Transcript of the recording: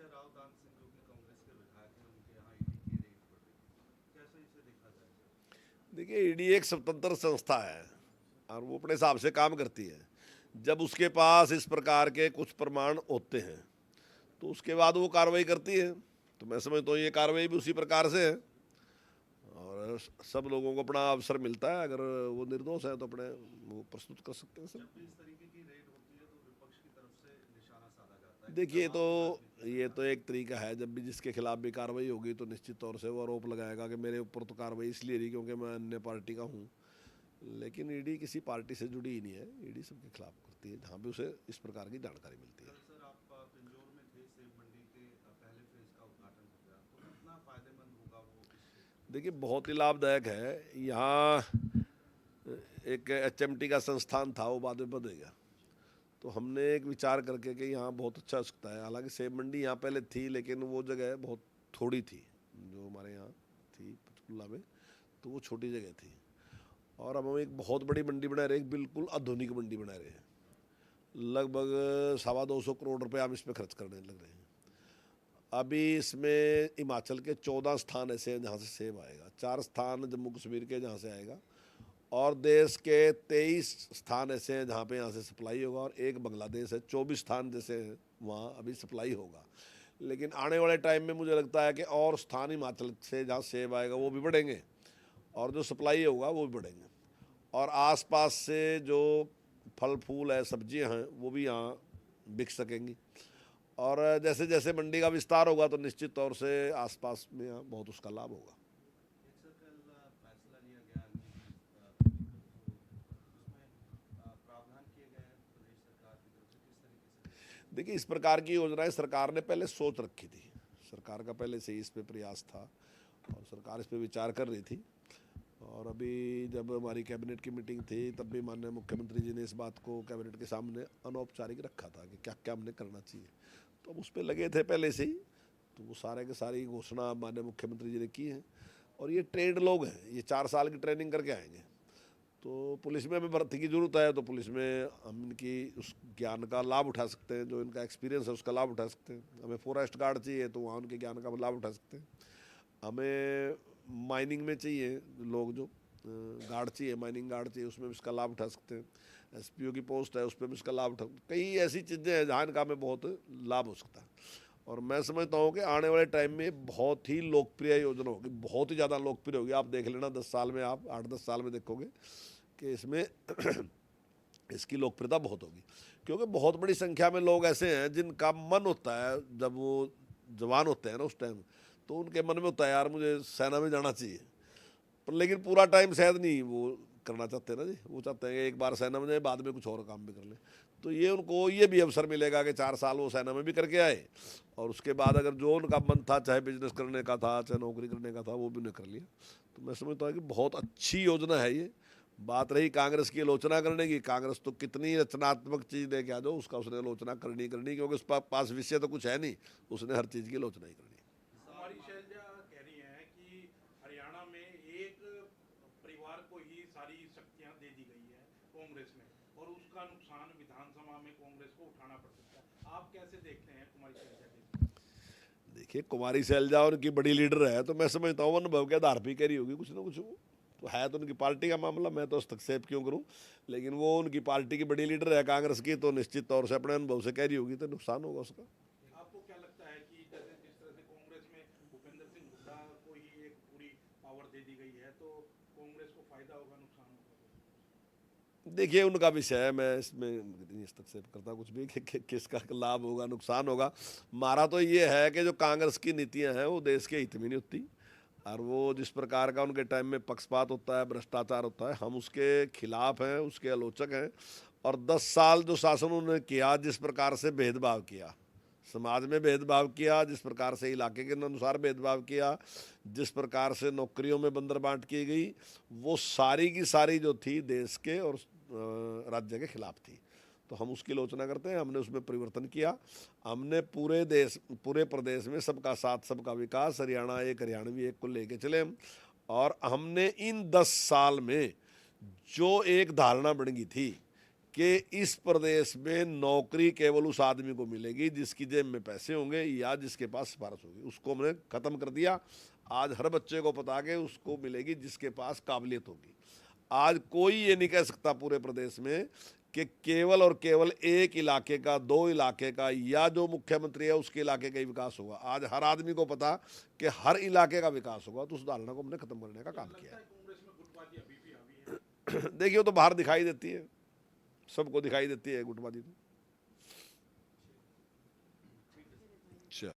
अच्छा, राव दान सिंह जो कि कांग्रेस के विधायक हैं, उनके यहाँ ईडी की रेड पड़ रही है, कैसे इसे देखा जाए सर? देखिए, ईडी एक स्वतंत्र संस्था है और वो अपने हिसाब से काम करती है। जब उसके पास इस प्रकार के कुछ प्रमाण होते हैं तो उसके बाद वो कार्रवाई करती है। तो मैं समझता हूँ ये कार्रवाई भी उसी प्रकार से है और सब लोगों को अपना अवसर मिलता है। अगर वो निर्दोष है तो अपने वो प्रस्तुत कर सकते हैं सब। जब भी इस तरीके की रेड होती है तो विपक्ष की तरफ से निशाना साधा जाता है कि देखिए, तो दबाव में राजनीति ये करना। तो एक तरीका है, जब भी जिसके खिलाफ भी कार्रवाई होगी तो निश्चित तौर से वो आरोप लगाएगा कि मेरे ऊपर तो कार्रवाई इसलिए रही क्योंकि मैं अन्य पार्टी का हूँ। लेकिन ईडी किसी पार्टी से जुड़ी ही नहीं है, ईडी सबके खिलाफ करती है जहाँ भी उसे इस प्रकार की जानकारी मिलती है। कल सर आप पिंजौर में थे, सेब मंडी के पहले फेज का उद्घाटन हो गया, तो कितना फायदेमंद होगा वो इस क्षेत्र में? देखिए, बहुत ही लाभदायक है। यहाँ एक एचएमटी का संस्थान था, वो बाद में बदल गया। तो हमने एक विचार करके कि यहाँ बहुत अच्छा हो सकता है। हालांकि सेब मंडी यहाँ पहले थी लेकिन वो जगह बहुत थोड़ी थी जो हमारे यहाँ थी पंचकुला में, तो वो छोटी जगह थी। और अब हम एक बहुत बड़ी मंडी बना रहे हैं, एक बिल्कुल आधुनिक मंडी बना रहे हैं। लगभग 225 करोड़ रुपए हम इस पर खर्च करने लग रहे हैं। अभी इसमें हिमाचल के 14 स्थान ऐसे हैं जहाँ से सेब आएगा, 4 स्थान जम्मू कश्मीर के जहाँ से आएगा और देश के 23 स्थान ऐसे हैं जहाँ पे यहाँ से सप्लाई होगा और एक बांग्लादेश है, 24 स्थान जैसे हैं वहाँ अभी सप्लाई होगा। लेकिन आने वाले टाइम में मुझे लगता है कि और स्थान हिमाचल से जहाँ सेब आएगा वो भी बढ़ेंगे और जो सप्लाई होगा वो भी बढ़ेंगे और आसपास से जो फल फूल है, सब्जियां हैं, वो भी यहाँ बिक सकेंगी। और जैसे जैसे मंडी का विस्तार होगा तो निश्चित तौर से आसपास में यहाँ बहुत उसका लाभ होगा। एक सर कल फैसला लिया गया एलजीबी को लेकर, तो उसमें प्रावधान किए गए हैं प्रदेश सरकार की तरफ से, किस तरीके से देखें? देखिए, इस प्रकार की योजनाएं सरकार ने पहले सोच रखी थी। सरकार का पहले से ही इस पे प्रयास था और सरकार इस पे विचार कर रही थी। और अभी जब हमारी कैबिनेट की मीटिंग थी तब भी माननीय मुख्यमंत्री जी ने इस बात को कैबिनेट के सामने अनौपचारिक रखा था कि क्या क्या हमने करना चाहिए। तो हम उस पर लगे थे पहले से ही। तो वो सारे के सारी घोषणा माननीय मुख्यमंत्री जी ने की है। और ये ट्रेंड लोग हैं, ये 4 साल की ट्रेनिंग करके आएंगे। तो पुलिस में हमें भर्ती की ज़रूरत है तो पुलिस में हम इनकी उस ज्ञान का लाभ उठा सकते हैं, जो इनका एक्सपीरियंस है उसका लाभ उठा सकते हैं। हमें फॉरेस्ट गार्ड चाहिए तो वहाँ उनके ज्ञान का लाभ उठा सकते हैं। हमें माइनिंग में चाहिए लोग, जो गार्ड चाहिए, माइनिंग गार्ड चाहिए, उसमें भी इसका लाभ उठा सकते हैं। एसपीओ की पोस्ट है, उस पर भी इसका लाभ उठा, कई ऐसी चीज़ें हैं जहाँ इनका हमें बहुत लाभ हो सकता है। और मैं समझता हूँ कि आने वाले टाइम में बहुत ही लोकप्रिय योजना होगी, बहुत ही ज़्यादा लोकप्रिय होगी। आप देख लेना 10 साल में, आप 8-10 साल में देखोगे कि इसमें इसकी लोकप्रियता बहुत होगी। क्योंकि बहुत बड़ी संख्या में लोग ऐसे हैं जिनका मन होता है, जब वो जवान होते हैं ना उस टाइम, तो उनके मन में होता है यार मुझे सेना में जाना चाहिए, पर लेकिन पूरा टाइम शायद नहीं वो करना चाहते ना जी। वो चाहते हैं कि एक बार सेना में जाए, बाद में कुछ और काम भी कर ले। तो ये उनको ये भी अवसर मिलेगा कि 4 साल वो सेना में भी करके आए और उसके बाद अगर जो उनका मन था, चाहे बिजनेस करने का था, चाहे नौकरी करने का था, वो भी उन्हें कर लिया। तो मैं समझता हूँ कि बहुत अच्छी योजना है ये। बात रही कांग्रेस की आलोचना करने की, कांग्रेस तो कितनी रचनात्मक चीज़ लेके आ जाओ उसका उसने आलोचना करनी करनी, क्योंकि उस पास विषय तो कुछ है नहीं, उसने हर चीज़ की आलोचना ही करनी। कुमारी शैलजा कह रही हैं कि हरियाणा में एक परिवार को ही सारी शक्तियां दे दी गई है कांग्रेस में, और उसका नुकसान विधानसभा में कांग्रेस को उठाना पड़ सकता है। आप कैसे देखते हैं कुमारी शैलजा के? देखिए, कुमारी शैलजा उनकी बड़ी लीडर है तो मैं समझता हूँ अनुभव के आधार पर कह रही होगी कुछ ना कुछ। वो तो है तो उनकी पार्टी का मामला, मैं तो हस्तक्षेप क्यों करूँ। लेकिन वो उनकी पार्टी की बड़ी लीडर है कांग्रेस की, तो निश्चित तौर से अपने अनुभव से कह रही होगी तो नुकसान होगा उसका। आपको क्या लगता है कि जैसे जिस तरह से कांग्रेस में भूपेंद्र सिंह हुड्डा को ही एक पूरी पावर दे दी गई है, तो कांग्रेस को फायदा होगा नुकसान होगा? देखिए, उनका विषय है, मैं इसमें नहीं हस्तक्षेप करता कुछ भी कि किसका लाभ होगा नुकसान होगा। हमारा तो ये है कि जो कांग्रेस की नीतियां हैं वो देश के हित में नहीं होती और वो जिस प्रकार का उनके टाइम में पक्षपात होता है, भ्रष्टाचार होता है, हम उसके खिलाफ हैं, उसके आलोचक हैं। और 10 साल जो शासन उन्होंने किया, जिस प्रकार से भेदभाव किया, समाज में भेदभाव किया, जिस प्रकार से इलाके के अनुसार भेदभाव किया, जिस प्रकार से नौकरियों में बंदरबांट की गई, वो सारी की सारी जो थी देश के और राज्य के खिलाफ थी। तो हम उसकी आलोचना करते हैं। हमने उसमें परिवर्तन किया। हमने पूरे देश, पूरे प्रदेश में सबका साथ सबका विकास, हरियाणा एक हरियाणवी एक को लेके चले हम। और हमने इन 10 साल में जो एक धारणा बन गई थी कि इस प्रदेश में नौकरी केवल उस आदमी को मिलेगी जिसकी जेब में पैसे होंगे या जिसके पास सिफारिश होगी। उसको हमने ख़त्म कर दिया। आज हर बच्चे को पता कि उसको मिलेगी जिसके पास काबिलियत होगी। आज कोई ये नहीं कह सकता पूरे प्रदेश में कि केवल और केवल एक इलाके का, दो इलाके का या जो मुख्यमंत्री है उसके इलाके का ही विकास होगा। आज हर आदमी को पता कि हर इलाके का विकास होगा। तो उस धारणा को हमने खत्म करने का काम किया है। कांग्रेस में गुटबाजी अभी भी हावी है। देखिए, वो तो बाहर दिखाई देती है, सबको दिखाई देती है गुटबाजी तो।